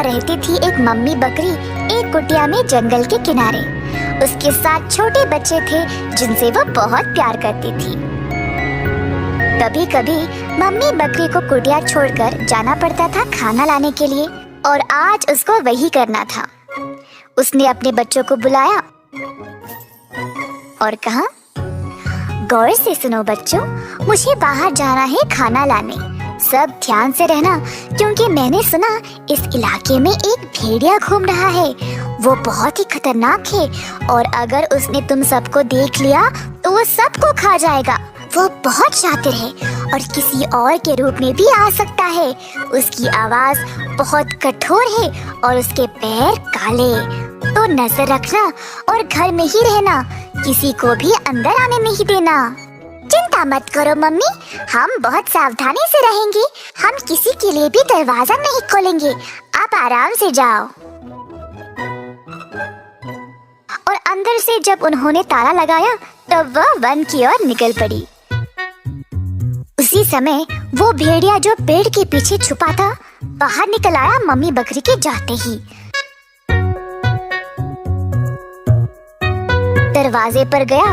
वहाँ रहती थी एक मम्मी बकरी एक कुटिया में जंगल के किनारे। उसके साथ छोटे बच्चे थे जिनसे वो बहुत प्यार करती थी। कभी कभी मम्मी बकरी को कुटिया छोड़कर जाना पड़ता था खाना लाने के लिए, और आज उसको वही करना था। उसने अपने बच्चों को बुलाया और कहा, गौर से सुनो बच्चों, मुझे बाहर जाना है खाना लाने। सब ध्यान से रहना, क्योंकि मैंने सुना इस इलाके में एक भेड़िया घूम रहा है। वो बहुत ही खतरनाक है और अगर उसने तुम सबको देख लिया तो वो सबको खा जाएगा। वो बहुत शातिर है और किसी और के रूप में भी आ सकता है। उसकी आवाज बहुत कठोर है और उसके पैर काले। तो नजर रखना और घर में ही रहना, किसी को भी अंदर आने नहीं देना। चिंता मत करो मम्मी, हम बहुत सावधानी से रहेंगे। हम किसी के लिए भी दरवाजा नहीं खोलेंगे। आप आराम से जाओ। और अंदर से जब उन्होंने ताला लगाया तब वह वन की ओर निकल पड़ी। उसी समय वो भेड़िया जो पेड़ के पीछे छुपा था बाहर निकल आया मम्मी बकरी के जाते ही। दरवाजे पर गया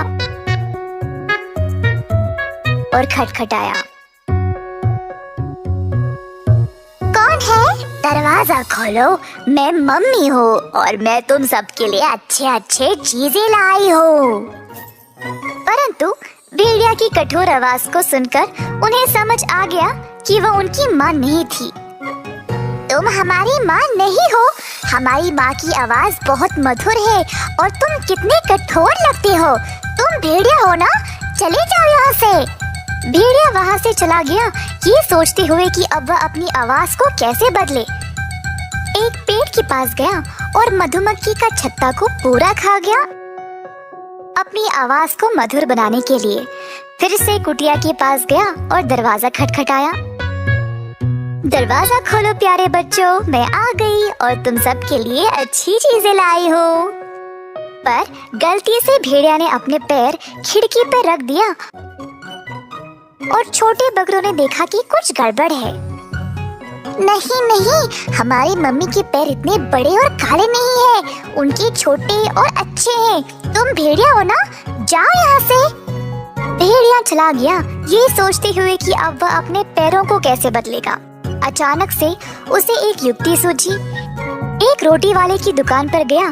और खटखटाया। कौन है? दरवाजा खोलो, मैं मम्मी हूँ और मैं तुम सबके लिए अच्छे अच्छे चीजें लाई हूँ। परंतु भेड़िया की कठोर आवाज को सुनकर उन्हें समझ आ गया कि वह उनकी माँ नहीं थी। तुम हमारी माँ नहीं हो। हमारी माँ की आवाज बहुत मधुर है और तुम कितने कठोर लगते हो। तुम भेड़िया हो ना? चले जाओ यहाँ से। भेड़िया वहाँ से चला गया, ये सोचते हुए कि अब वह अपनी आवाज को कैसे बदले। एक पेड़ के पास गया और मधुमक्खी का छत्ता को पूरा खा गया। अपनी आवाज को मधुर बनाने के लिए फिर से कुटिया के पास गया और दरवाजा खटखटाया। दरवाजा खोलो प्यारे बच्चों, मैं आ गई और तुम सब के लिए अच्छी चीजें लाई हूँ। पर गलती से भेड़िया ने अपने पैर खिड़की पर रख दिया और छोटे बकरों ने देखा कि कुछ गड़बड़ है। नहीं नहीं, हमारी मम्मी के पैर इतने बड़े और काले नहीं हैं, उनके छोटे और अच्छे हैं। तुम भेड़िया हो ना? जाओ यहाँ से। भेड़िया चला गया, ये सोचते हुए कि अब वह अपने पैरों को कैसे बदलेगा। अचानक से उसे एक युक्ति सूझी। एक रोटी वाले की दुकान पर गया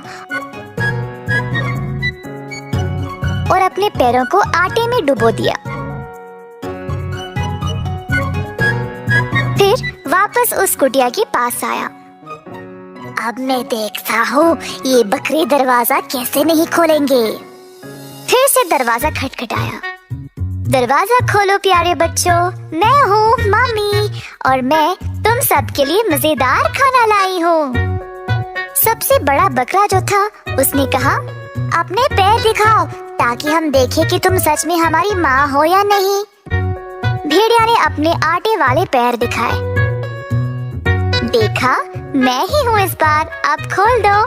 और अपने पैरों को आटे में डुबो दिया। फिर वापस उस कुटिया के पास आया। अब मैं देखता हूँ ये बकरी दरवाजा कैसे नहीं खोलेंगे। फिर से दरवाजा खटखटाया। दरवाजा खोलो प्यारे बच्चों, मैं हूँ मम्मी और मैं तुम सब के लिए मजेदार खाना लाई हूँ। सबसे बड़ा बकरा जो था उसने कहा, अपने पैर दिखाओ ताकि हम देखें कि तुम सच में हमारी माँ हो या नहीं। भेड़िया ने अपने आटे वाले पैर दिखाए। देखा, मैं ही हूँ इस बार, अब खोल दो।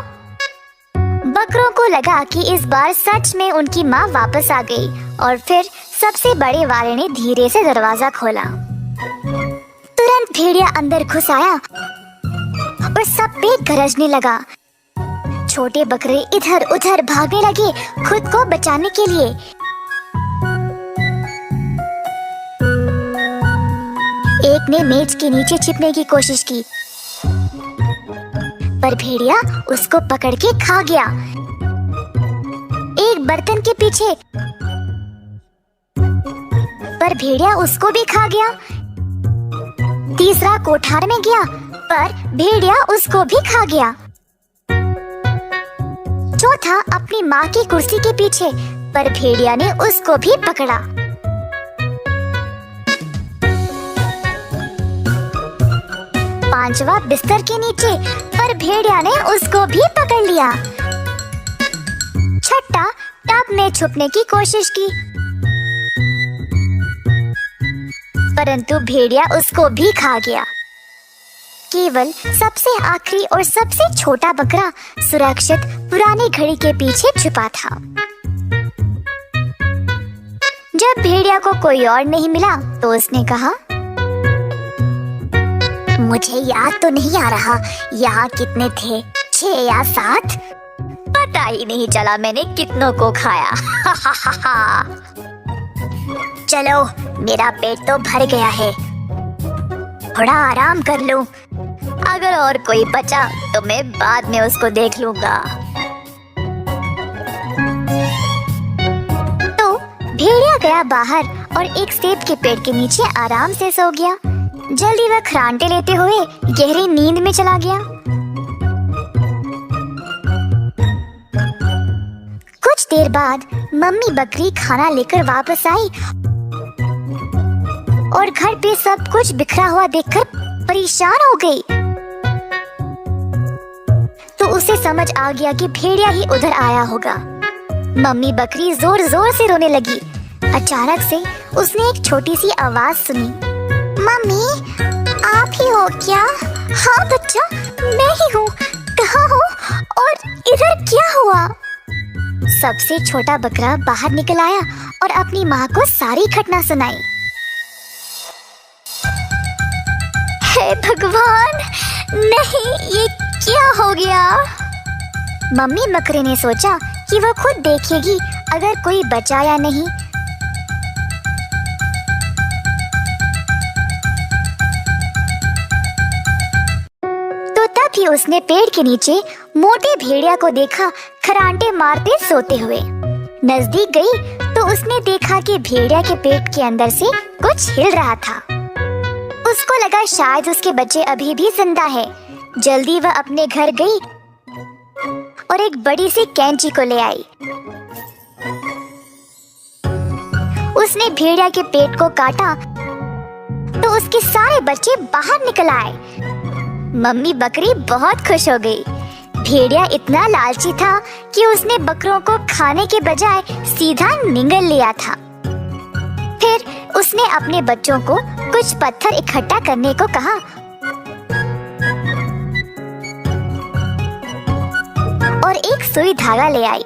बकरों को लगा कि इस बार सच में उनकी माँ वापस आ गई और फिर सबसे बड़े वाले ने धीरे से दरवाजा खोला। तुरंत भेड़िया अंदर घुस आया और सब पे गरजने लगा। छोटे बकरे इधर उधर भागने लगे खुद को बचाने के लिए। एक ने मेज के नीचे छिपने की कोशिश की, पर भेड़िया उसको पकड़ के खा गया। एक बर्तन के पीछे, पर भेड़िया उसको भी खा गया। तीसरा कोठार में गया, पर भेड़िया उसको भी खा गया। चौथा अपनी माँ की कुर्सी के पीछे, पर भेड़िया ने उसको भी पकड़ा। पांचवा बिस्तर के नीचे, पर भेड़िया ने उसको भी पकड़ लिया। छठा टब में छुपने की कोशिश की, परंतु भेड़िया उसको भी खा गया। केवल सबसे आखिरी और सबसे छोटा बकरा सुरक्षित पुरानी घड़ी के पीछे छुपा था। जब भेड़िया को कोई और नहीं मिला तो उसने कहा, मुझे याद तो नहीं आ रहा यहाँ कितने थे, 6 या 7। पता ही नहीं चला मैंने कितनों को खाया। चलो मेरा पेट तो भर गया है, थोड़ा आराम कर लूं। अगर और कोई बचा तो मैं बाद में उसको देख लूंगा। तो भेड़िया गया बाहर और एक सेब के पेड़ के नीचे आराम से सो गया। जल्दी वह खरांटे लेते हुए गहरी नींद में चला गया। कुछ देर बाद मम्मी बकरी खाना लेकर वापस आई और घर पे सब कुछ बिखरा हुआ देखकर परेशान हो गई। तो उसे समझ आ गया कि भेड़िया ही उधर आया होगा। मम्मी बकरी जोर जोर से रोने लगी। अचानक से उसने एक छोटी सी आवाज सुनी। मम्मी, आप ही हो क्या? हाँ बच्चा, मैं ही हूँ। कहाँ हो और इधर क्या हुआ? सबसे छोटा बकरा बाहर निकल आया और अपनी माँ को सारी घटना सुनाई। हे भगवान, नहीं, ये क्या हो गया? मम्मी बकरी ने सोचा कि वह खुद देखेगी अगर कोई बचा या नहीं। तो तभी उसने पेड़ के नीचे मोटे भेड़िया को देखा खरांटे मारते सोते हुए। नजदीक गई तो उसने देखा कि भेड़िया के पेट के अंदर से कुछ हिल रहा था। उसको लगा शायद उसके बच्चे अभी भी जिंदा है। जल्दी वह अपने घर गई और एक बड़ी सी कैंची को ले आई। उसने भेड़िया के पेट को काटा तो उसके सारे बच्चे बाहर निकल आए। मम्मी बकरी बहुत खुश हो गई। भेड़िया इतना लालची था कि उसने बकरों को खाने के बजाय सीधा निगल लिया था। फिर उसने अपने बच्चों को कुछ पत्थर इकट्ठा करने को कहा और एक सुई धागा ले आई।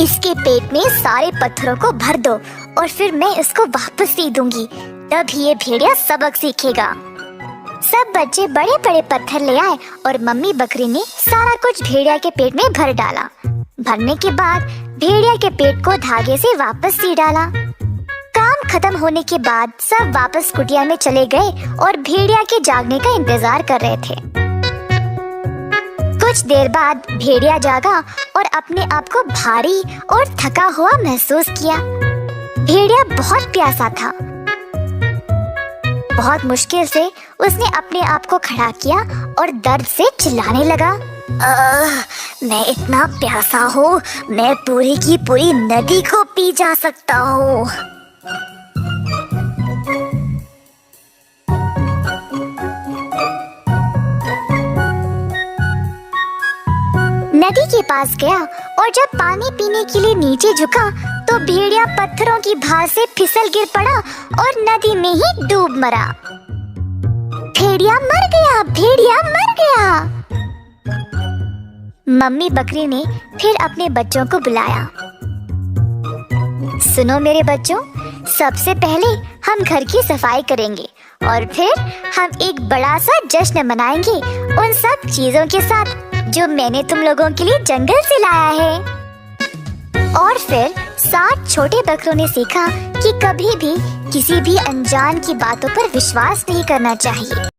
इसके पेट में सारे पत्थरों को भर दो और फिर मैं इसको वापस दे दूंगी, तब ये भेड़िया सबक सीखेगा। सब बच्चे बड़े बड़े पत्थर ले आए और मम्मी बकरी ने सारा कुछ भेड़िया के पेट में भर डाला। भरने के बाद भेड़िया के पेट को धागे से वापस सी डाला। काम खत्म होने के बाद सब वापस कुटिया में चले गए और भेड़िया के जागने का इंतजार कर रहे थे। कुछ देर बाद भेड़िया जागा और अपने आप को भारी और थका हुआ महसूस किया। भेड़िया बहुत प्यासा था। बहुत मुश्किल से उसने अपने आप को खड़ा किया और दर्द से चिल्लाने लगा। मैं इतना प्यासा हूँ, मैं पूरी की पूरी नदी को पी जा सकता हूँ। नदी के पास गया और जब पानी पीने के लिए नीचे झुका तो भेड़िया पत्थरों की भार से फिसल गिर पड़ा और नदी में ही डूब मरा। भेड़िया मर गया, भेड़िया मर गया। मम्मी बकरी ने फिर अपने बच्चों को बुलाया। सुनो मेरे बच्चों, सबसे पहले हम घर की सफाई करेंगे और फिर हम एक बड़ा सा जश्न मनाएंगे उन सब चीजों के साथ जो मैंने तुम लोगों के लिए जंगल से लाया है। और फिर 7 छोटे बकरों ने सीखा कि कभी भी किसी भी अनजान की बातों पर विश्वास नहीं करना चाहिए।